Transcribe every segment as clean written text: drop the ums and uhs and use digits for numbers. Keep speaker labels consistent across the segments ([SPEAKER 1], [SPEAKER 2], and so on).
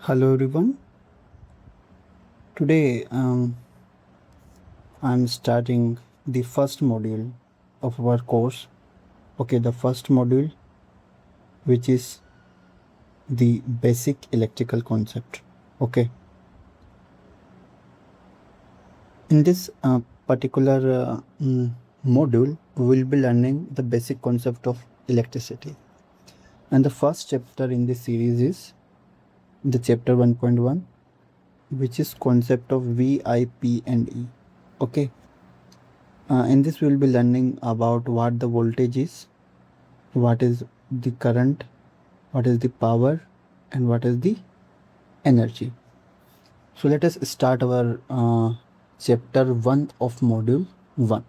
[SPEAKER 1] Hello everyone. Today I'm starting the first module of our course. Okay, the first module, which is the basic electrical concept. Okay, in this particular module, we will be learning the basic concept of electricity. And the first chapter in this series is the chapter 1.1, which is concept of V, I, P, and E. Okay. In this, we will be learning about what the voltage is, what is the current, what is the power, and what is the energy. So let us start our chapter 1 of module 1.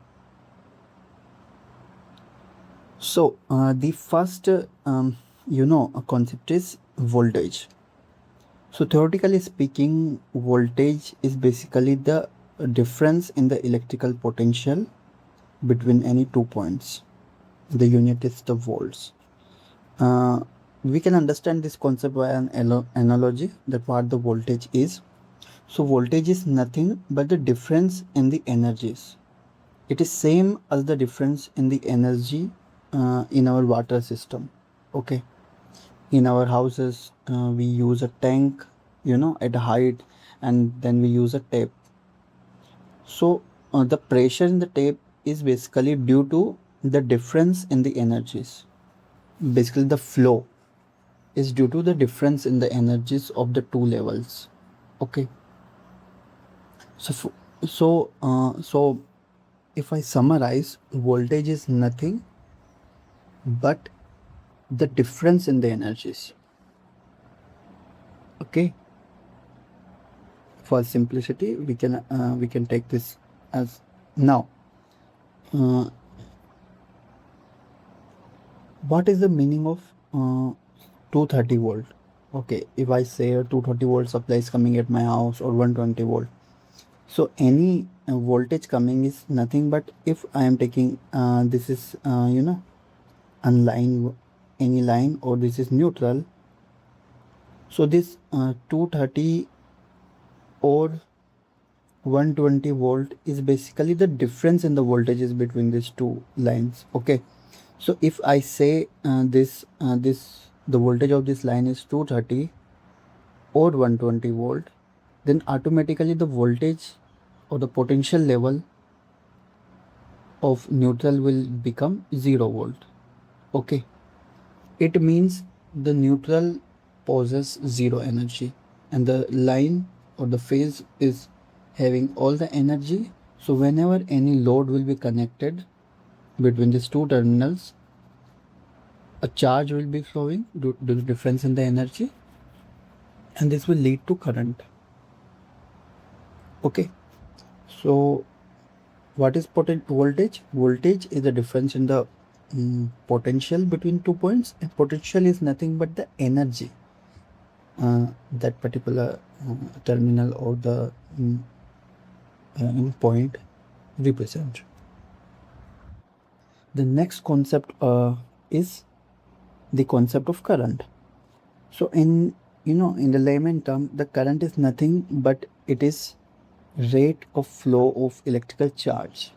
[SPEAKER 1] So the first concept is voltage. So theoretically speaking, voltage is basically the difference in the electrical potential between any 2 points. The unit is the volts. We can understand this concept by an analogy that what the voltage is. So voltage is nothing but the difference in the energies. It is same as the difference in the energy in our water system. Okay, in our houses we use a tank, at a height, and then we use a tape. So the pressure in the tape is basically due to the difference in the energies. Basically, the flow is due to the difference in the energies of the two levels. Okay, so so if I summarize, voltage is nothing but the difference in the energies. Okay, for simplicity we can take this as now. uh, what is the meaning of 230 volt? Okay, if I say a 230 volt supply is coming at my house, or 120 volt, so any voltage coming is nothing but, if I am taking this is a line, any line, or this is neutral, so this 230 or 120 volt is basically the difference in the voltages between these two lines. Okay, so if I say this the voltage of this line is 230 or 120 volt, then automatically the voltage or the potential level of neutral will become 0 volt. Okay, it means the neutral possesses zero energy, and the line or the phase is having all the energy. So whenever any load will be connected between these two terminals, a charge will be flowing due to the difference in the energy, and this will lead to current. Okay, so what is voltage? Voltage is the difference in the potential between 2 points, and potential is nothing but the energy that particular terminal or the point represent. The next concept is the concept of current. So in the layman term, the current is nothing but it is rate of flow of electrical charge.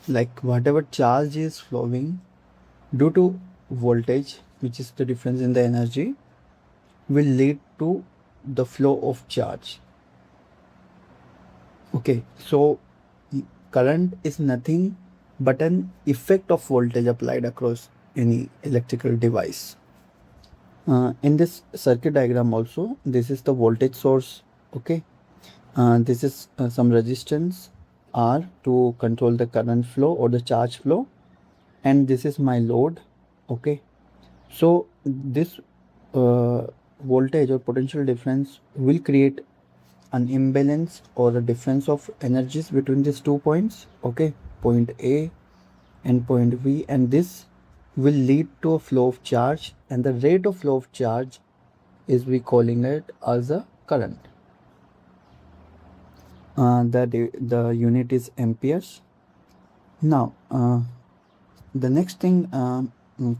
[SPEAKER 1] Like whatever charge is flowing due to voltage, which is the difference in the energy, will lead to the flow of charge. Okay, so current is nothing but an effect of voltage applied across any electrical device. In this circuit diagram also, this is the voltage source. Okay, this is some resistance R to control the current flow or the charge flow, and this is my load. Okay, so this voltage or potential difference will create an imbalance or a difference of energies between these 2 points. Okay, point A and point V, and this will lead to a flow of charge, and the rate of flow of charge is we calling it as a current. The unit is amperes. Now the next thing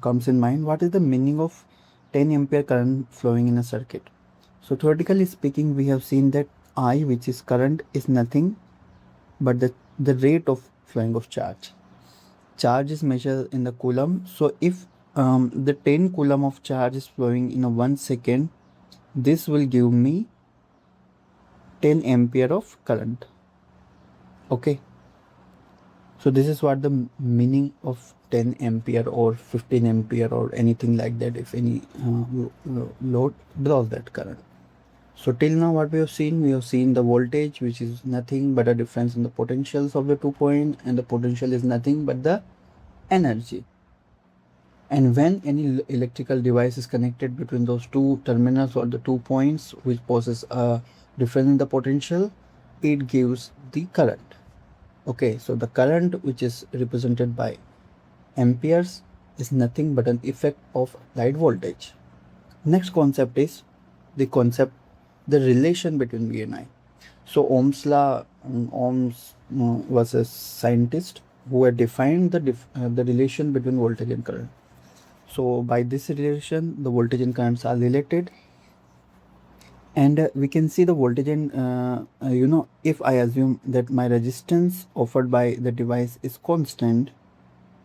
[SPEAKER 1] comes in mind, what is the meaning of 10 ampere current flowing in a circuit? So theoretically speaking, we have seen that I, which is current, is nothing but the rate of flowing of charge. Charge is measured in the coulomb. So if the 10 coulomb of charge is flowing in a 1 second, this will give me 10 ampere of current. Okay. So this is what the meaning of 10 ampere or 15 ampere or anything like that, if any load draws that current. So till now what we have seen the voltage, which is nothing but a difference in the potentials of the 2 points, and the potential is nothing but the energy. And when any electrical device is connected between those two terminals or the 2 points, which poses a difference in the potential, it gives the current. Okay, so the current, which is represented by amperes, is nothing but an effect of applied voltage. Next concept is the relation between V and I. So Ohm's law, Ohm's was a scientist who had defined the relation between voltage and current. So by this relation, the voltage and currents are related, and we can see the voltage and if I assume that my resistance offered by the device is constant,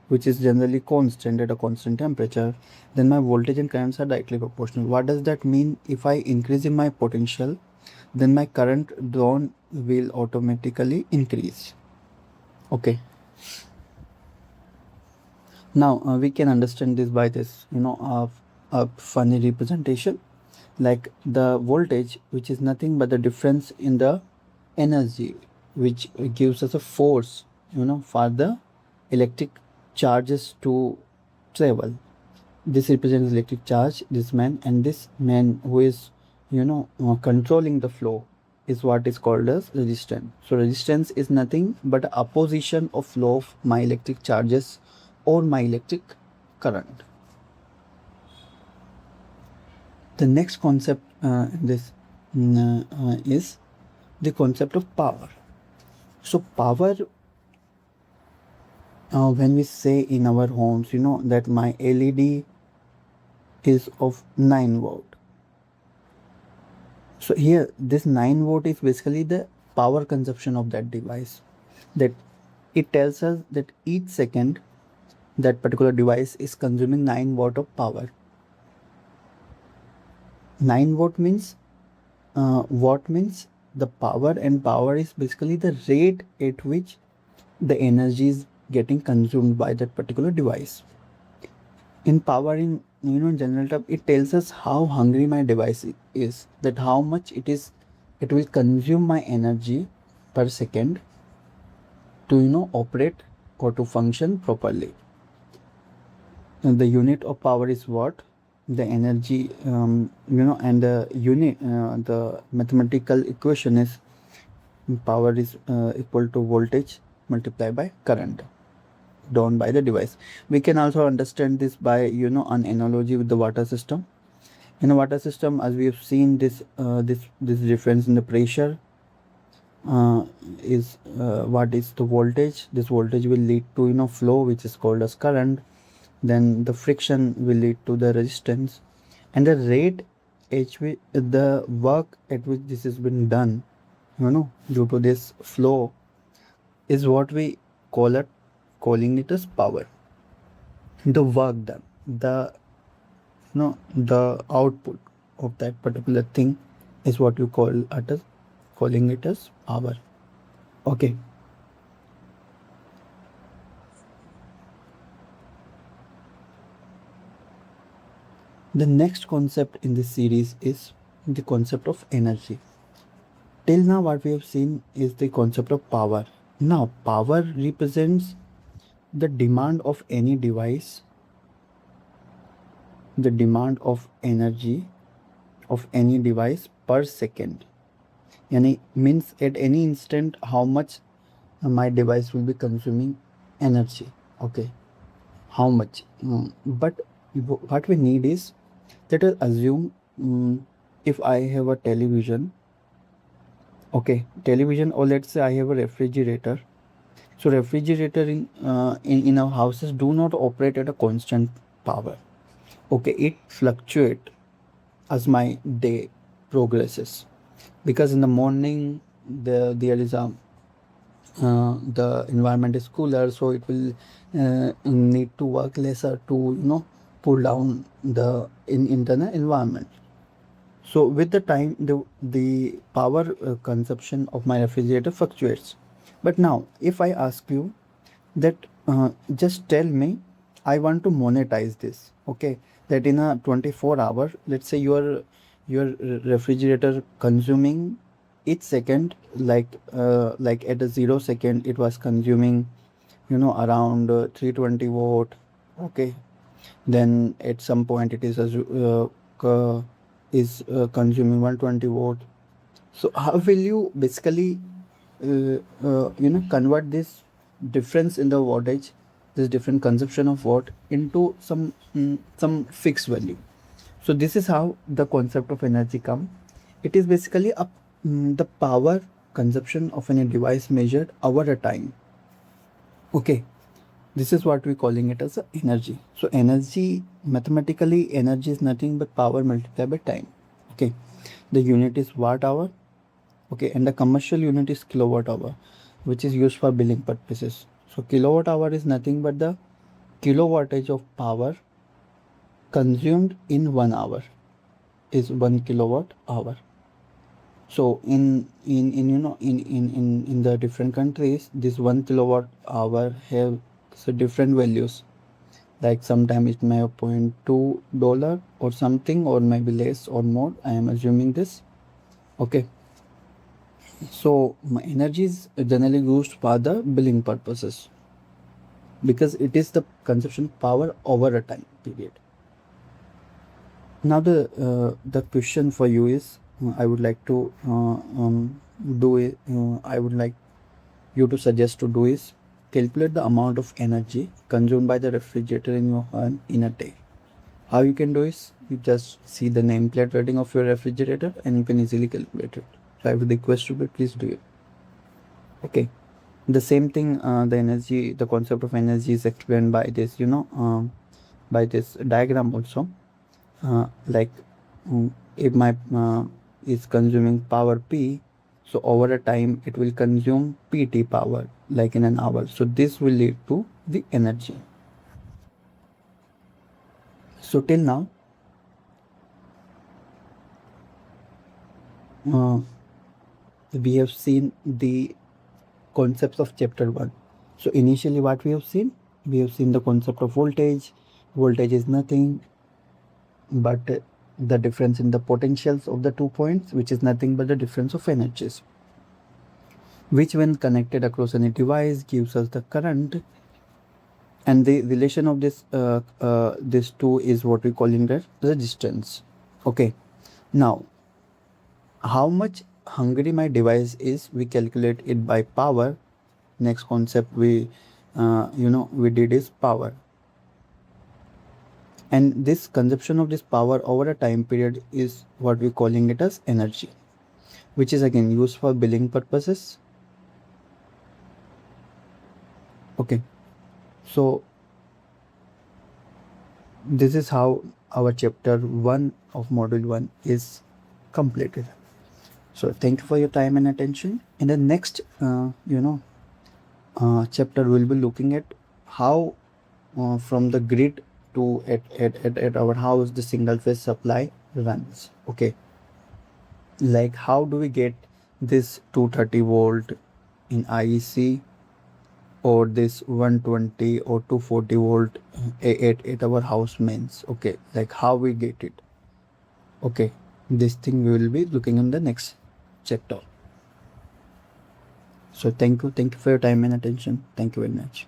[SPEAKER 1] which is generally constant at a constant temperature, then my voltage and currents are directly proportional. What does that mean? If I increase in my potential, then my current drawn will automatically increase. Okay. Now we can understand this by this, a funny representation, like the voltage, which is nothing but the difference in the energy, which gives us a force, for the electric charges to travel. This represents electric charge, this man, and this man who is, controlling the flow is what is called as resistance. So resistance is nothing but opposition of flow of my electric charges or my electric current. The next concept is the concept of power. So power, when we say in our homes, that my LED is of 9 volt. So here this 9 volt is basically the power consumption of that device. That it tells us that each second that particular device is consuming 9 watt of power. 9 watt means watt means the power, and power is basically the rate at which the energy is getting consumed by that particular device. In power, in general term, it tells us how hungry my device is, that how much it will consume my energy per second to operate or to function properly. And the unit of power is watt, the energy, and the unit, the mathematical equation is power is equal to voltage multiplied by current drawn by the device. We can also understand this by an analogy with the water system. In a water system, as we have seen, this difference in the pressure is what is the voltage. This voltage will lead to flow, which is called as current. Then the friction will lead to the resistance, and the rate the work at which this has been done, due to this flow, is what we calling it as power. The work done, the output of that particular thing is what you calling it as power. Okay. The next concept in this series is the concept of energy. Till now what we have seen is the concept of power. Now power represents the demand of any device, the demand of energy of any device per second. Yani means at any instant how much my device will be consuming energy. Okay, how much? But what we need is, let us assume if I have a television, okay, television, or let's say I have a refrigerator. So refrigerator in our houses do not operate at a constant power. Okay, it fluctuate as my day progresses, because in the morning there is a the environment is cooler, so it will need to work lesser to pull down the internal environment. So with the time, the power consumption of my refrigerator fluctuates. But now, if I ask you that, just tell me, I want to monetize this. Okay, that in a 24 hour, let's say your refrigerator consuming each second, like at a 0 second, it was consuming around 320 watt. Okay, then at some point it is consuming 120 watt. So how will you basically convert this difference in the wattage, this different consumption of watt, into some fixed value? So this is how the concept of energy come. It is basically the power consumption of any device measured over a time. Okay, this is what we're calling it as a energy. So energy, mathematically, energy is nothing but power multiplied by time. Okay, the unit is watt hour. Okay, and the commercial unit is kilowatt hour, which is used for billing purposes. So kilowatt hour is nothing but the kilowattage of power consumed in 1 hour is 1 kilowatt hour. So in the different countries, this 1 kilowatt hour have so different values. Like sometimes it may have $0.2 or something, or maybe less or more. I am assuming this. Okay. So my energy is generally used for the billing purposes, because it is the consumption power over a time period. Now the question for you is, I would like to do it. I would like you to suggest to do is calculate the amount of energy consumed by the refrigerator in your home in a day. How you can do is, you just see the nameplate rating of your refrigerator and you can easily calculate it. So I would request you to please do it. Okay. The same thing, the concept of energy is explained by this, by this diagram also. Like if my is consuming power P, so over a time it will consume PT power, like in an hour. So this will lead to the energy. So till now, we have seen the concepts of chapter 1. So initially what we have seen the concept of voltage. Voltage is nothing but the difference in the potentials of the 2 points, which is nothing but the difference of energies, which when connected across any device gives us the current. And the relation of this two is what we calling the resistance. Okay, now how much hungry my device is, we calculate it by power. Next concept we did is power, and this consumption of this power over a time period is what we calling it as energy, which is again used for billing purposes. Okay, so this is how our chapter 1 of module 1 is completed. So thank you for your time and attention. In the next chapter, we'll be looking at how from the grid to at our house the single phase supply runs. Okay, like how do we get this 230 volt in IEC, or this 120 or 240 volt at our house mains. Okay, like how we get it. Okay, this thing we will be looking in the next chapter. So thank you for your time and attention. Thank you very much.